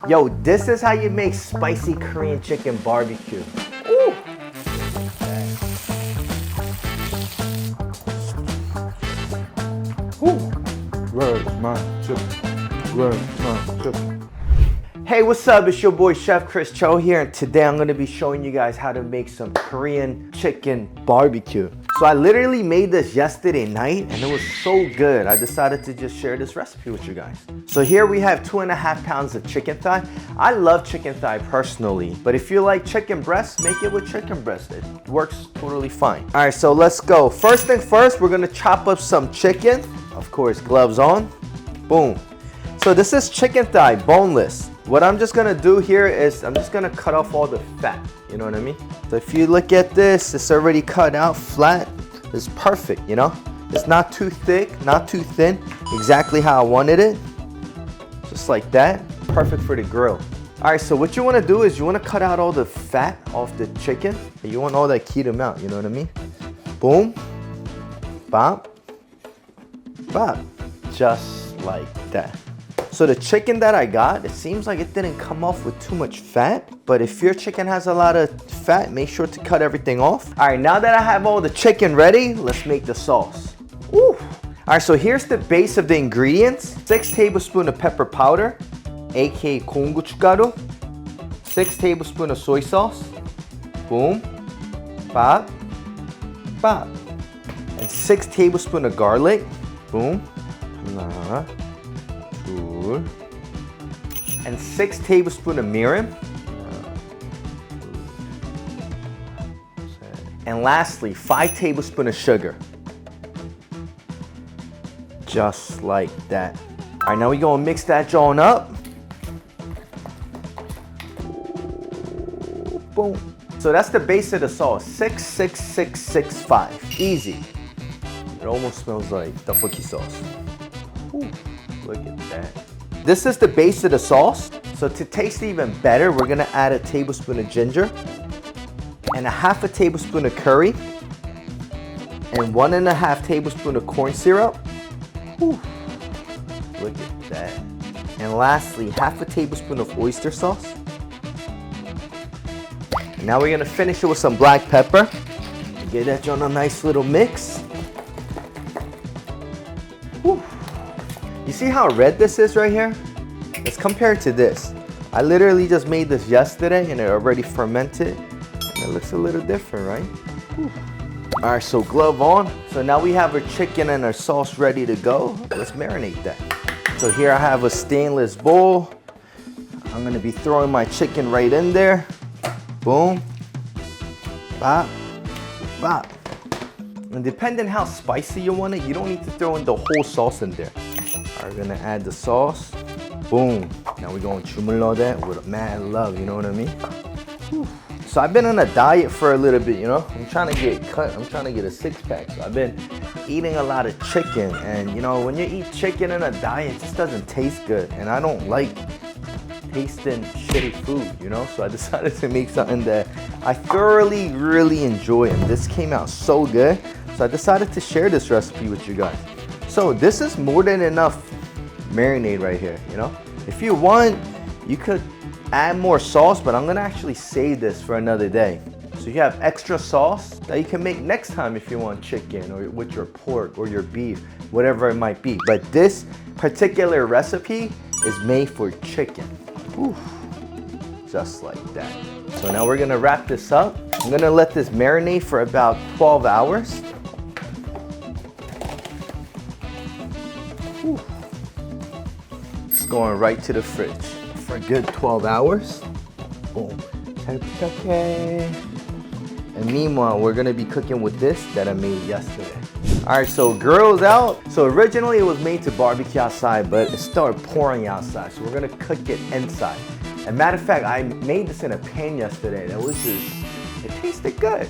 Yo, this is how you make spicy Korean chicken barbecue. Ooh. Where's my chicken? Where's my chicken? Hey, what's up? It's your boy Chef Chris Cho here, and today I'm gonna be showing you guys how to make some Korean chicken barbecue. So I literally made this yesterday night and it was so good. I decided to just share this recipe with you guys. So here we have 2.5 pounds of chicken thigh. I love chicken thigh personally, but if you like chicken breast, make it with chicken breast. It works totally fine. All right, so let's go. First thing first, we're gonna chop up some chicken. Of course, gloves on. Boom. So this is chicken thigh, boneless. What I'm just gonna do here is I'm just gonna cut off all the fat, you know what I mean? So if you look at this, it's already cut out flat. It's perfect, you know? It's not too thick, not too thin, exactly how I wanted it. Just like that, perfect for the grill. All right, so what you wanna do is you wanna cut out all the fat off the chicken. You want all that keto out, you know what I mean? Boom, bop, bop, just like that. So the chicken that I got, it seems like it didn't come off with too much fat, but if your chicken has a lot of fat, make sure to cut everything off. All right, now that I have all the chicken ready, let's make the sauce. Woo. All right, so here's the base of the ingredients. 6 tablespoons of pepper powder, aka 고추가루, 6 tablespoons of soy sauce, boom, bop, bop, and 6 tablespoons of garlic, boom, 하나, 둘, and 6 tablespoons of mirin. And lastly, 5 tablespoons of sugar. Just like that. All right, now we're gonna mix that joint up. Boom. So that's the base of the sauce, 6, 6, 6, 6, 5. Easy. It almost smells like tteokbokki sauce. Ooh. Look at that. This is the base of the sauce. So to taste even better, we're gonna add a tablespoon of ginger and a half a tablespoon of curry and 1.5 tablespoons of corn syrup. Whew. Look at that. And lastly, half a tablespoon of oyster sauce. And now we're gonna finish it with some black pepper. Get that on a nice little mix. Whew. You see how red this is right here? Let's compare it to this. I literally just made this yesterday and it already fermented. And it looks a little different, right? Whew. All right, so glove on. So now we have our chicken and our sauce ready to go. Let's marinate that. So here I have a stainless bowl. I'm gonna be throwing my chicken right in there. Boom, bop, bop. And depending how spicy you want it, you don't need to throw in the whole sauce in there. We're gonna add the sauce. Boom. Now we're gonna 주물러 that with mad love, you know what I mean? Whew. So I've been on a diet for a little bit, you know? I'm trying to get cut, I'm trying to get a 6-pack. So I've been eating a lot of chicken, and you know, when you eat chicken in a diet, it just doesn't taste good. And I don't like tasting shitty food, you know? So I decided to make something that I thoroughly really enjoy, and this came out so good. So I decided to share this recipe with you guys. So this is more than enough marinade right here, you know? If you want, you could add more sauce, but I'm gonna actually save this for another day. So you have extra sauce that you can make next time if you want chicken or with your pork or your beef, whatever it might be. But this particular recipe is made for chicken. Ooh, just like that. So now we're gonna wrap this up. I'm gonna let this marinate for about 12 hours. Ooh. It's going right to the fridge for a good 12 hours. Boom. Okay. And meanwhile, we're gonna be cooking with this that I made yesterday. All right, so grill's out. So originally it was made to barbecue outside, but it started pouring outside. So we're gonna cook it inside. And matter of fact, I made this in a pan yesterday. That was just, it tasted good.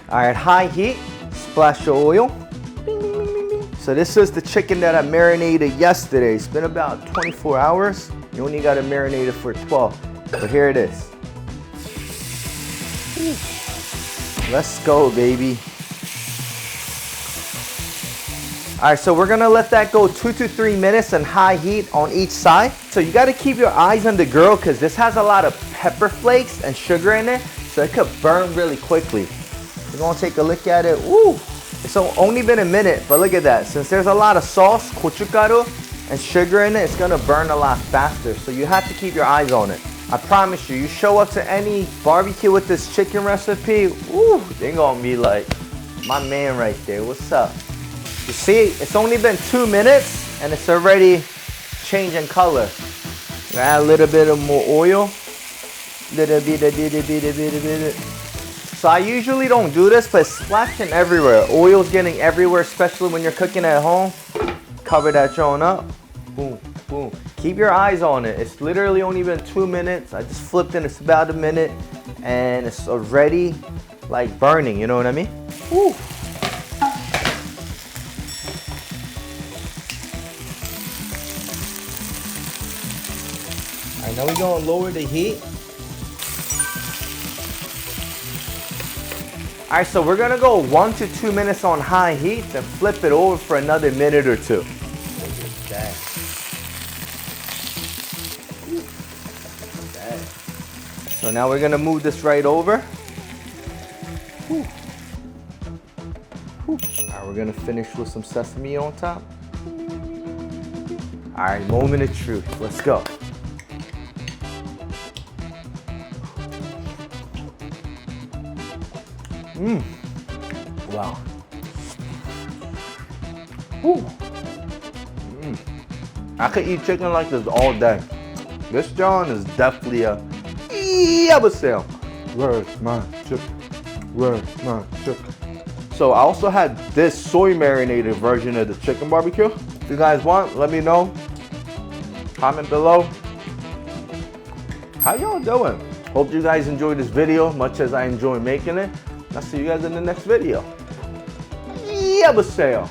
All right, high heat, splash of oil. Bing, bing, bing, bing, bing. So this is the chicken that I marinated yesterday. It's been about 24 hours. You only gotta marinate it for 12. But here it is. Let's go, baby. All right, so we're gonna let that go 2 to 3 minutes on high heat on each side. So you gotta keep your eyes on the grill because this has a lot of pepper flakes and sugar in it, so it could burn really quickly. We're gonna take a look at it. Woo! It's only been a minute, but look at that. Since there's a lot of sauce, gochugaru, and sugar in it, it's gonna burn a lot faster. So you have to keep your eyes on it. I promise you, you show up to any barbecue with this chicken recipe, woo, they're gonna be like, my man right there, what's up? You see, it's only been 2 minutes and it's already changing color. Add a little bit of more oil. So I usually don't do this, but it's splashing everywhere. Oil's getting everywhere, especially when you're cooking at home. Cover that joint up. Boom, boom. Keep your eyes on it. It's literally only been 2 minutes. I just flipped it, it's about a minute, and it's already like burning, you know what I mean? Woo. All right, now we're gonna lower the heat. All right, so we're gonna go 1 to 2 minutes on high heat, then flip it over for another minute or two. Look at that. So now we're gonna move this right over. All right, we're gonna finish with some sesame on top. All right, moment of truth, let's go. Wow. I could eat chicken like this all day. This John is definitely a sale. Where's my chicken? Where's my chicken? So I also had this soy marinated version of the chicken barbecue. If you guys want, let me know. Comment below. How y'all doing? Hope you guys enjoyed this video much as I enjoy making it. I'll see you guys in the next video. Yeah, but sale.